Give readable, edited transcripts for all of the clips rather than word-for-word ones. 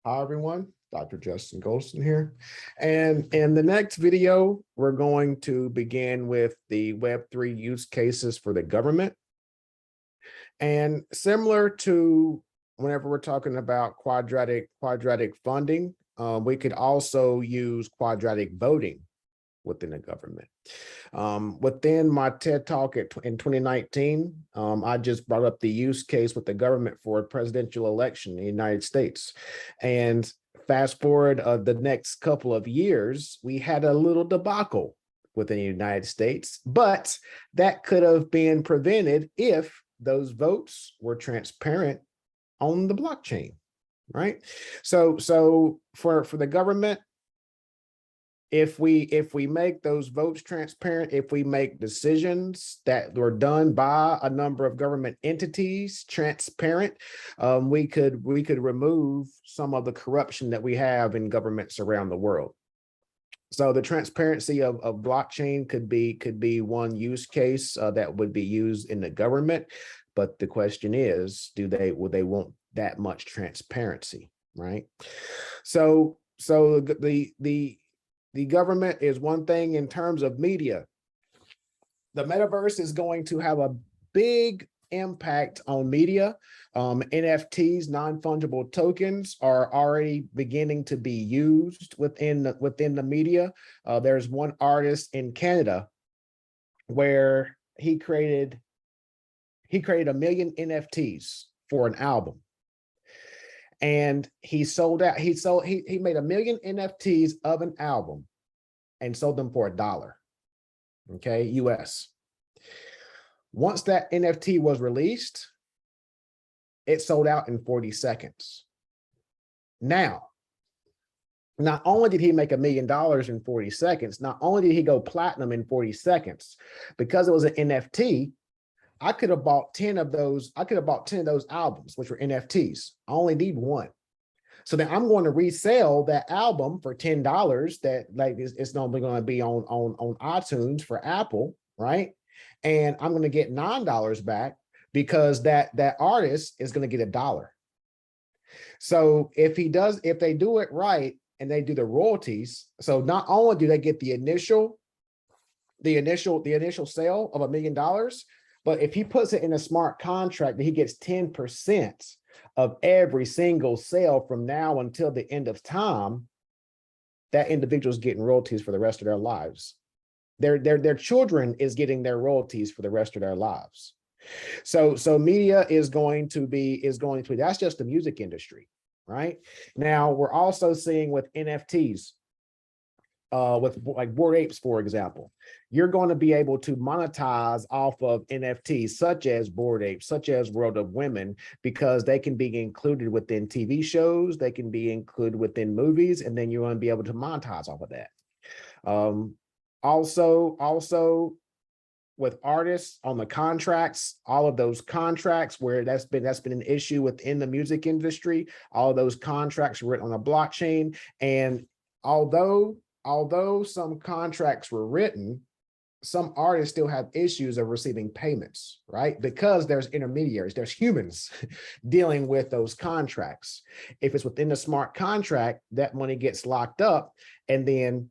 Hi, everyone. Dr. Justin Golston here. And in the next video, we're going to begin with the Web3 use cases for the government. And similar to whenever we're talking about quadratic funding, we could also use quadratic voting within the government. Within my TED Talk in 2019, I just brought up the use case with the government for a presidential election in the United States. And fast forward the next couple of years, we had a little debacle within the United States, but that could have been prevented if those votes were transparent on the blockchain, right? So for the government, if we make those votes transparent, if we make decisions that were done by a number of government entities transparent, we could remove some of the corruption that we have in governments around the world. So the transparency of blockchain could be one use case that would be used in the government, but the question is, will they want that much transparency, right? So the government is one thing. In terms of media, the metaverse is going to have a big impact on media. NFTs, non-fungible tokens, are already beginning to be used within the media. There's one artist in Canada where he created 1 million NFTs for an album. And he made 1 million NFTs of an album and sold them for $1, okay, US. Once that NFT was released, it sold out in 40 seconds. Now, not only did he make $1 million in 40 seconds, not only did he go platinum in 40 seconds, because it was an NFT, I could have bought 10 of those. I could have bought 10 of those albums, which were NFTs. I only need one. So then I'm going to resell that album for $10 that it's normally going to be on iTunes for Apple, right? And I'm going to get $9 back because that artist is going to get $1. So if they do it right and they do the royalties, so not only do they get the initial sale of $1 million, but if he puts it in a smart contract, that he gets 10% of every single sale from now until the end of time, that individual is getting royalties for the rest of their lives. Their children is getting their royalties for the rest of their lives. So media is going to be, that's just the music industry, right? Now we're also seeing with NFTs, with like Bored Apes, for example, you're going to be able to monetize off of NFTs such as Bored Apes, such as World of Women, because they can be included within TV shows, they can be included within movies, and then you're going to be able to monetize off of that. Also with artists on the contracts, all of those contracts where that's been an issue within the music industry, all of those contracts were written on a blockchain. And although some contracts were written, some artists still have issues of receiving payments, right? Because there's intermediaries, there's humans dealing with those contracts. If it's within the smart contract, that money gets locked up, and then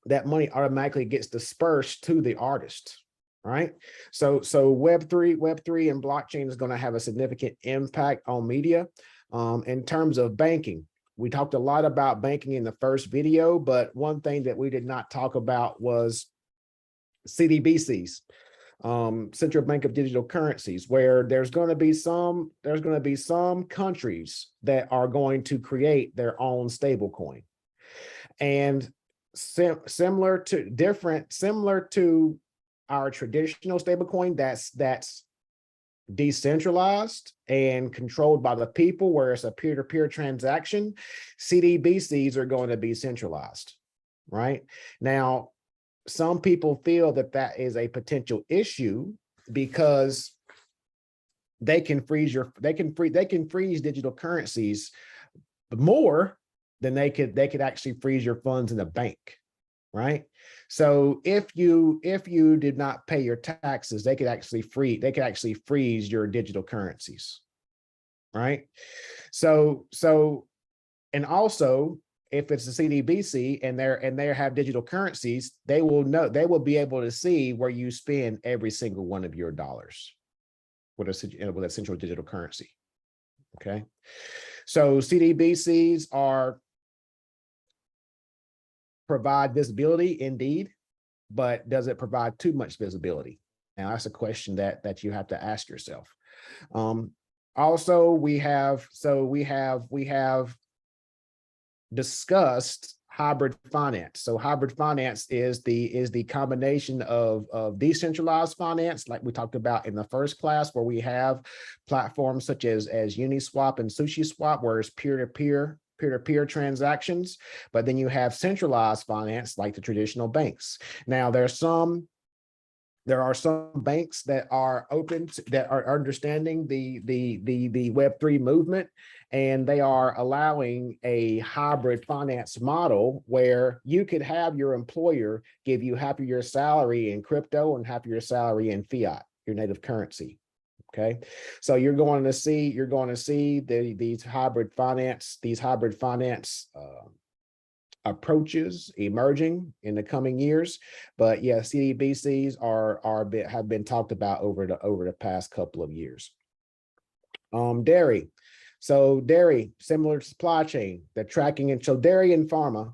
that money automatically gets dispersed to the artist, right? So Web3 and blockchain is going to have a significant impact on media. In terms of banking, we talked a lot about banking in the first video, but one thing that we did not talk about was CBDCs, Central Bank of Digital Currencies, where there's going to be some countries that are going to create their own stablecoin. And similar to our traditional stablecoin, that's decentralized and controlled by the people, where it's a peer-to-peer transaction, CBDCs are going to be centralized, right? Now, some people feel that is a potential issue because they can freeze digital currencies more than they could actually freeze your funds in the bank, right? So if you did not pay your taxes, they could actually freeze your digital currencies, right? So And also, if it's a CDBC and they have digital currencies, they will be able to see where you spend every single one of your dollars with a central digital currency. Okay, so CDBCs provide visibility indeed, but does it provide too much visibility? Now that's a question that you have to ask yourself. Also, we have discussed hybrid finance. So hybrid finance is the combination of decentralized finance, like we talked about in the first class, where we have platforms such as Uniswap and SushiSwap, where it's peer-to-peer transactions, but then you have centralized finance like the traditional banks. Now there are some banks that are open that are understanding the Web3 movement, and they are allowing a hybrid finance model where you could have your employer give you half of your salary in crypto and half of your salary in fiat, your native currency. Okay, so you're going to see these hybrid finance approaches emerging in the coming years. But yeah, CDBCs have been talked about over the past couple of years. Dairy. So dairy, similar to supply chain, the tracking, and so dairy and pharma,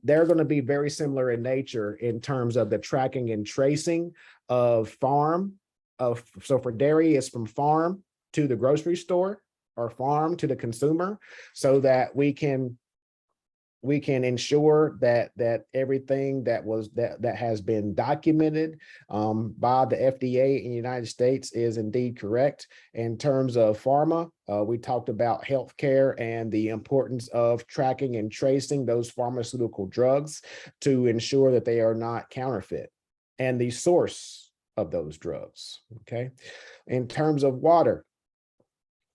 they're going to be very similar in nature in terms of the tracking and tracing of so for dairy, it's from farm to the grocery store or farm to the consumer, so that we can ensure that everything that has been documented by the FDA in the United States is indeed correct. In terms of pharma, we talked about healthcare and the importance of tracking and tracing those pharmaceutical drugs to ensure that they are not counterfeit, and the source of those drugs. Okay, in terms of water,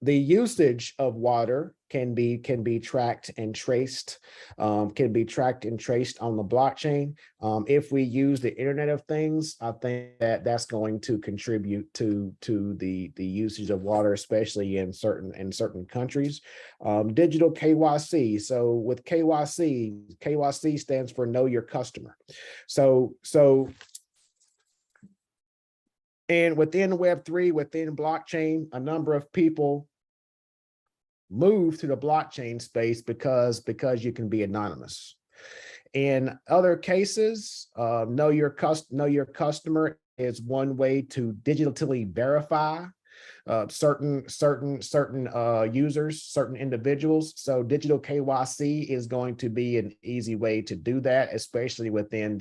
the usage of water can be tracked and traced, on the blockchain. If we use the Internet of Things, I think that's going to contribute to the usage of water, especially in certain countries. Digital KYC. So with KYC stands for Know Your Customer. And within Web3, within blockchain, a number of people move to the blockchain space because you can be anonymous. In other cases, know your customer is one way to digitally verify certain users, certain individuals. So digital KYC is going to be an easy way to do that, especially within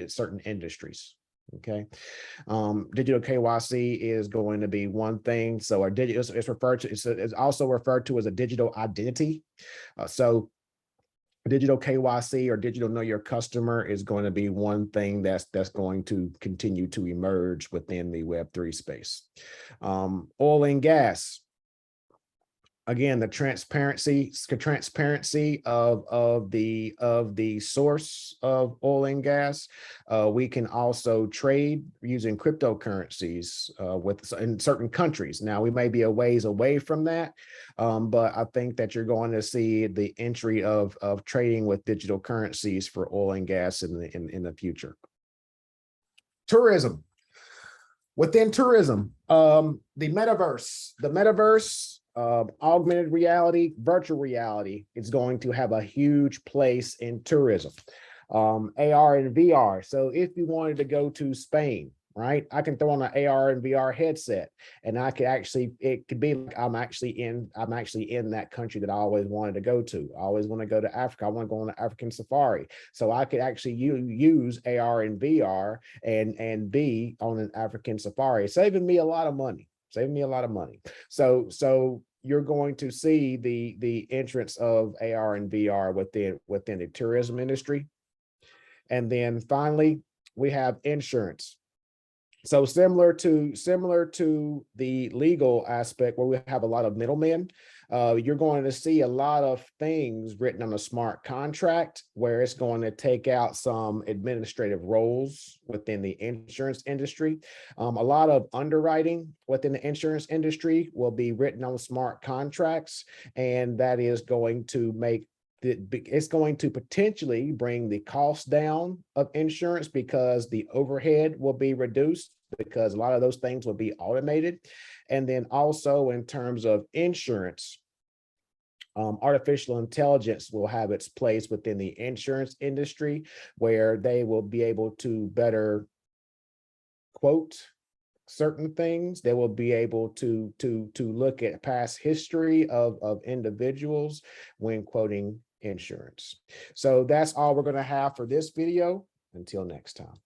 certain industries. Okay, digital KYC is going to be one thing. So it's also referred to as a digital identity. So digital KYC or digital Know Your Customer is going to be one thing that's going to continue to emerge within the Web3 space. Oil and gas. Again, the transparency of the source of oil and gas. We can also trade using cryptocurrencies in certain countries. Now, we may be a ways away from that, but I think that you're going to see the entry of trading with digital currencies for oil and gas in the future. Tourism. Within tourism, the metaverse, augmented reality, virtual reality is going to have a huge place in tourism. AR and VR. So if you wanted to go to Spain, right, I can throw on an AR and VR headset, and it could be like I'm actually in that country that I always wanted to go to. I always want to go to Africa. I want to go on an African safari. So I could actually use AR and VR and be on an African safari, saving me a lot of money. So you're going to see the entrance of AR and VR within the tourism industry. And then finally, we have insurance. So similar to the legal aspect where we have a lot of middlemen, you're going to see a lot of things written on a smart contract where it's going to take out some administrative roles within the insurance industry. A lot of underwriting within the insurance industry will be written on smart contracts, and that is going to make it's going to potentially bring the cost down of insurance because the overhead will be reduced because a lot of those things will be automated. And then also in terms of insurance, artificial intelligence will have its place within the insurance industry where they will be able to better quote certain things. They will be able to look at past history of individuals when quoting insurance. So that's all we're going to have for this video. Until next time.